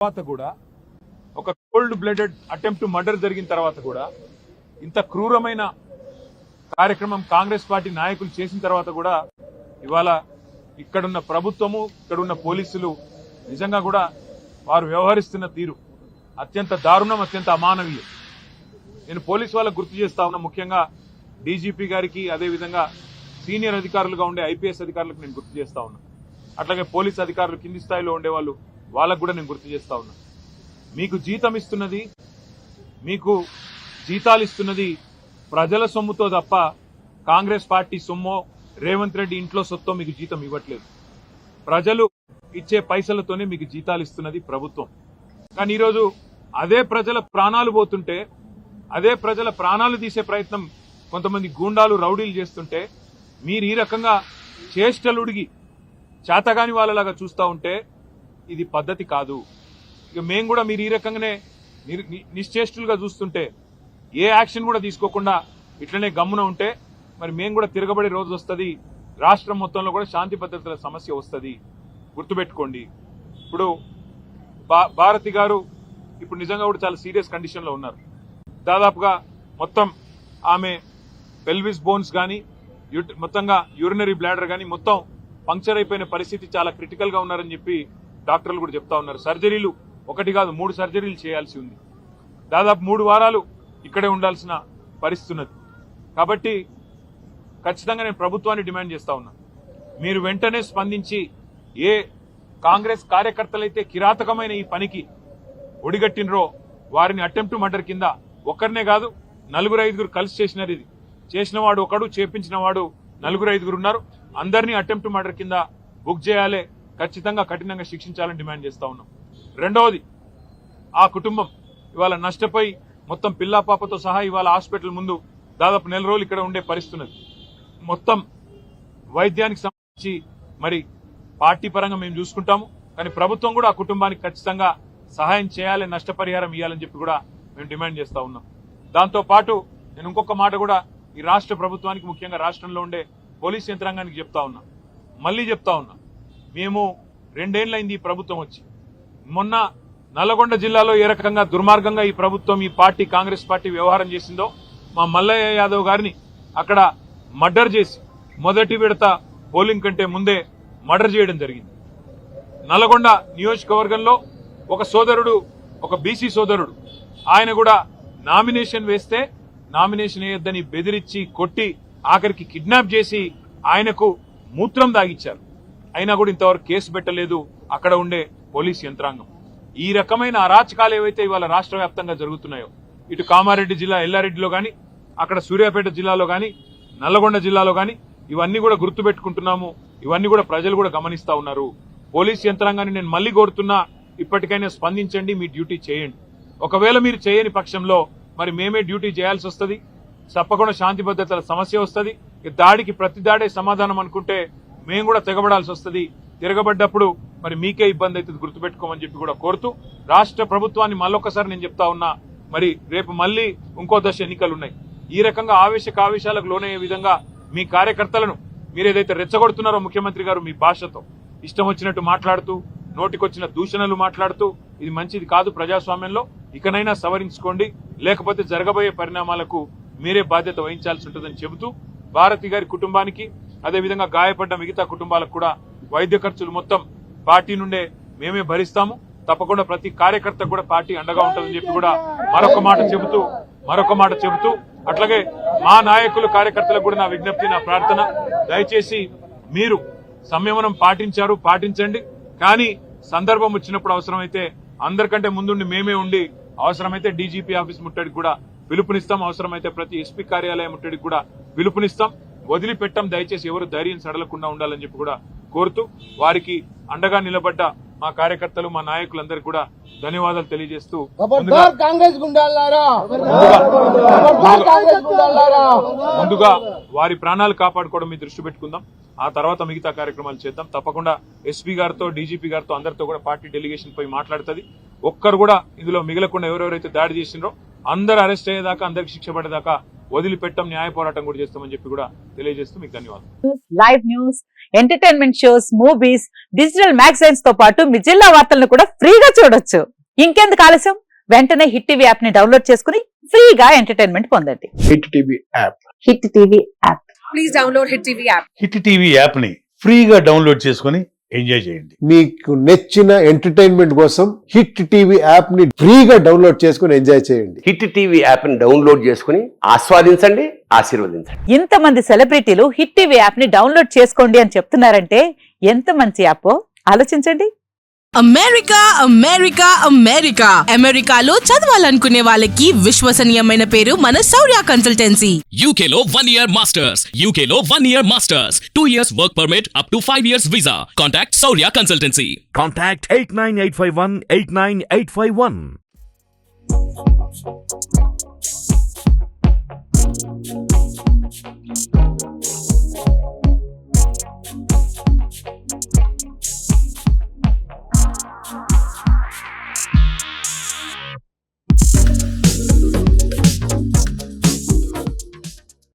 తర్వాత కూడా ఒక కోల్డ్ బ్లడెడ్ అటెంప్ట్ మర్డర్ జరిగిన తర్వాత కూడా ఇంత క్రూరమైన కార్యక్రమం కాంగ్రెస్ పార్టీ నాయకులు చేసిన తర్వాత కూడా ఇవాళ ఇక్కడున్న ప్రభుత్వము ఇక్కడున్న పోలీసులు నిజంగా కూడా వారు వ్యవహరిస్తున్న తీరు అత్యంత దారుణం, అత్యంత అమానవీయం. నేను పోలీసు వాళ్ళకు గుర్తు చేస్తా ఉన్నా, ముఖ్యంగా డీజీపీ గారికి అదేవిధంగా సీనియర్ అధికారులుగా ఉండే ఐపీఎస్ అధికారులకు నేను గుర్తు చేస్తా ఉన్నా. అట్లాగే పోలీసు అధికారులు కింది స్థాయిలో ఉండేవాళ్ళు వాళ్ళకు కూడా నేను గుర్తు చేస్తా ఉన్నా. మీకు జీతం ఇస్తున్నది, మీకు జీతాలు ఇస్తున్నది ప్రజల సొమ్ముతో తప్ప కాంగ్రెస్ పార్టీ సొమ్మో రేవంత్ రెడ్డి ఇంట్లో సొత్తో మీకు జీతం ఇవ్వట్లేదు. ప్రజలు ఇచ్చే పైసలతోనే మీకు జీతాలు ఇస్తున్నది ప్రభుత్వం. కానీ ఈరోజు అదే ప్రజల ప్రాణాలు పోతుంటే, అదే ప్రజల ప్రాణాలు తీసే ప్రయత్నం కొంతమంది గూండాలు రౌడీలు చేస్తుంటే మీరు ఈ రకంగా చేష్టలుడిగి చేతగాని వాళ్ళలాగా చూస్తూ ఉంటే ఇది పద్ధతి కాదు. ఇక మేము కూడా మీరు ఈ రకంగానే నిశ్చేష్టులుగా చూస్తుంటే, ఏ యాక్షన్ కూడా తీసుకోకుండా ఇట్లనే గమ్మున ఉంటే మరి మేము కూడా తిరగబడే రోజు వస్తుంది. రాష్ట్రం మొత్తంలో కూడా శాంతి భద్రతల సమస్య వస్తుంది. గుర్తుపెట్టుకోండి. ఇప్పుడు భారతి గారు ఇప్పుడు నిజంగా కూడా చాలా సీరియస్ కండిషన్ లో ఉన్నారు. దాదాపుగా మొత్తం ఆమె పెల్విస్ బోన్స్ కానీ మొత్తంగా యూరినరీ బ్లాడర్ కానీ మొత్తం పంక్చర్ అయిపోయిన పరిస్థితి, చాలా క్రిటికల్ గా ఉన్నారని చెప్పి డాక్టర్లు కూడా చెప్తా ఉన్నారు. సర్జరీలు ఒకటి కాదు 3 సర్జరీలు చేయాల్సి ఉంది. దాదాపు 3 వారాలు ఇక్కడే ఉండాల్సిన పరిస్థితి ఉన్నది. కాబట్టి ఖచ్చితంగా నేను ప్రభుత్వాన్ని డిమాండ్ చేస్తా ఉన్నా, మీరు వెంటనే స్పందించి ఏ కాంగ్రెస్ కార్యకర్తలైతే కిరాతకమైన ఈ పనికి ఒడిగట్టినరో వారిని అటెంప్ట్ మర్డర్ కింద ఒక్కరినే కాదు 4-5 కలిసి చేసినారు. ఇది చేసిన వాడు ఒకడు, చేపించిన వాడు 4-5 ఉన్నారు. అందరినీ అటెంప్ట్ మర్డర్ కింద బుక్ చేయాలి, ఖచ్చితంగా కఠినంగా శిక్షించాలని డిమాండ్ చేస్తా ఉన్నాం. రెండవది, ఆ కుటుంబం ఇవాళ నష్టపోయి మొత్తం పిల్లా పాపతో సహా ఇవాళ హాస్పిటల్ ముందు దాదాపు 4 రోజులు ఇక్కడ ఉండే పరిస్థితున్నది. మొత్తం వైద్యానికి సంబంధించి మరి పార్టీ పరంగా మేము చూసుకుంటాము, కానీ ప్రభుత్వం కూడా ఆ కుటుంబానికి ఖచ్చితంగా సహాయం చేయాలి, నష్టపరిహారం ఇవ్వాలని చెప్పి కూడా మేము డిమాండ్ చేస్తా ఉన్నాం. దాంతో పాటు నేను ఇంకొక మాట కూడా ఈ రాష్ట్ర ప్రభుత్వానికి, ముఖ్యంగా రాష్ట్రంలో ఉండే పోలీస్ యంత్రాంగానికి చెప్తా ఉన్నా, మళ్లీ చెప్తా ఉన్నా, మేము 2 ఏళ్లైంది ఈ ప్రభుత్వం వచ్చి. మొన్న నల్లగొండ జిల్లాలో ఏ రకంగా దుర్మార్గంగా ఈ ప్రభుత్వం, ఈ పార్టీ కాంగ్రెస్ పార్టీ వ్యవహారం చేసిందో, మా మల్లయ్య యాదవ్ గారిని అక్కడ మర్డర్ చేసి మొదటి విడత పోలింగ్ కంటే ముందే మర్డర్ చేయడం జరిగింది. నల్లగొండ నియోజకవర్గంలో ఒక సోదరుడు, ఒక బీసీ సోదరుడు, ఆయన కూడా నామినేషన్ వేస్తే నామినేషన్ వేయొద్దని బెదిరించి కొట్టి ఆఖరికి కిడ్నాప్ చేసి ఆయనకు మూత్రం దాగిచ్చారు. అయినా కూడా ఇంతవరకు కేసు పెట్టలేదు అక్కడ ఉండే పోలీస్ యంత్రాంగం. ఈ రకమైన అరాచకాలు ఏవైతే ఇవాళ రాష్ట్ర వ్యాప్తంగా జరుగుతున్నాయో, ఇటు కామారెడ్డి జిల్లా ఎల్లారెడ్డిలో గాని, అక్కడ సూర్యాపేట జిల్లాలో గాని, నల్లగొండ జిల్లాలో గాని, ఇవన్నీ కూడా గుర్తుపెట్టుకుంటున్నాము. ఇవన్నీ కూడా ప్రజలు కూడా గమనిస్తా ఉన్నారు. పోలీస్ యంత్రాంగాన్ని నేను మళ్లీ కోరుతున్నా, ఇప్పటికైనా స్పందించండి, మీ డ్యూటీ చేయండి. ఒకవేళ మీరు చేయని పక్షంలో మరి మేమే డ్యూటీ చేయాల్సి వస్తుంది. తప్పకుండా శాంతి భద్రతల సమస్య వస్తుంది. దాడికి ప్రతి దాడే సమాధానం అనుకుంటే మేము కూడా తెగబడాల్సి వస్తుంది. తిరగబడ్డప్పుడు మరి మీకే ఇబ్బంది అవుతుంది, గుర్తుపెట్టుకోమని చెప్పి కూడా కోరుతూ, రాష్ట్ర ప్రభుత్వాన్ని మళ్ళొక్కసారి నేను చెప్తా ఉన్నా, మరి రేపు మళ్లీ ఇంకో దశ ఎన్నికలు ఉన్నాయి. ఈ రకంగా ఆవేశాలకు లోనయ్యే విధంగా మీ కార్యకర్తలను మీరు ఏదైతే రెచ్చగొడుతున్నారో ముఖ్యమంత్రి గారు మీ భాషతో ఇష్టం వచ్చినట్టు మాట్లాడుతూ, నోటికొచ్చిన దూషణలు మాట్లాడుతూ, ఇది మంచిది కాదు ప్రజాస్వామ్యంలో. ఇకనైనా సవరించుకోండి, లేకపోతే జరగబోయే పరిణామాలకు మీరే బాధ్యత వహించాల్సి ఉంటుందని చెబుతూ, భారతి గారి కుటుంబానికి అదేవిధంగా గాయపడ్డ మిగతా కుటుంబాలకు కూడా వైద్య ఖర్చులు మొత్తం పార్టీ నుండే మేమే భరిస్తాము. తప్పకుండా ప్రతి కార్యకర్త కూడా పార్టీ అండగా ఉంటుందని చెప్పి కూడా మరొక మాట చెబుతూ అట్లాగే మా నాయకులు కార్యకర్తలకు కూడా నా విజ్ఞప్తి, నా ప్రార్థన, దయచేసి మీరు సంయమనం పాటించండి. కానీ సందర్భం వచ్చినప్పుడు అవసరమైతే అందరికంటే ముందుండి మేమే ఉండి, అవసరమైతే డీజీపీ ఆఫీస్ ముట్టడికి కూడా పిలుపునిస్తాం, అవసరమైతే ప్రతి ఎస్పీ కార్యాలయం ముట్టడికి కూడా పిలుపునిస్తాం. వదిలిపెట్టాం. దయచేసి ఎవరు ధైర్యం సడలకుండా ఉండాలని చెప్పి కూడా కోరుతూ, వారికి అండగా నిలబడ్డ మా కార్యకర్తలు, మా నాయకులందరికీ కూడా ధన్యవాదాలు తెలియజేస్తూ ముందుగా వారి ప్రాణాలు కాపాడుకోవడం మీ దృష్టి పెట్టుకుందాం. ఆ తర్వాత మిగతా కార్యక్రమాలు చేద్దాం. తప్పకుండా ఎస్పీ గారితో, డీజీపీ గారితో అందరితో కూడా పార్టీ డెలిగేషన్ పై మాట్లాడుతుంది. ఒక్కరు కూడా ఇందులో మిగలకుండా ఎవరెవరైతే దాడి చేసినారో అందరూ అరెస్ట్ అయ్యేదాకా, అందరికి శిక్ష పడేదాకా వదిలిపెట్టం, న్యాయ పోరాటం కూడా చేస్తామని చెప్పి కూడా తెలియజేస్తూ మీకు ధన్యవాదాలు. Live news, entertainment shows, movies, digital magazines తో పాటు మీ జిల్లా వార్తలను కూడా ఫ్రీగా చూడొచ్చు. ఇంకెందుకు ఆలస్యం, వెంటనే హిట్ టీవీ యాప్ ని డౌన్లోడ్ చేసుకుని ఫ్రీగా ఎంటర్టైన్మెంట్ పొందండి. Hit TV app. Hit TV app please download hit TV app. Hit TV app ని ఫ్రీగా డౌన్లోడ్ చేసుకుని ఎంజాయ్ చేయండి. మీకు నచ్చిన ఎంటర్టైన్మెంట్ కోసం హిట్ టీవీ యాప్ ని ఫ్రీగా డౌన్లోడ్ చేసుకుని ఎంజాయ్ చేయండి. హిట్ టీవీ యాప్ ని డౌన్లోడ్ చేసుకుని ఆస్వాదించండి, ఆశీర్వదించండి. ఇంతమంది సెలబ్రిటీలు హిట్ టీవీ యాప్ ని డౌన్లోడ్ చేసుకోండి అని చెప్తున్నారంటే ఎంత మంచి యాప్ ఆలోచించండి. అమెరికా అమెరికా అమెరికా అమెరికాలో చదవాలనుకునే వాళ్ళకి విశ్వసనీయమైన పేరు మన శౌర్య కన్సల్టెన్సీ. UK లో 1 year masters, UK లో 1 year masters, 2 years work permit up to 5 years visa. Contact Saurya Consultancy. Contact 89851 89851.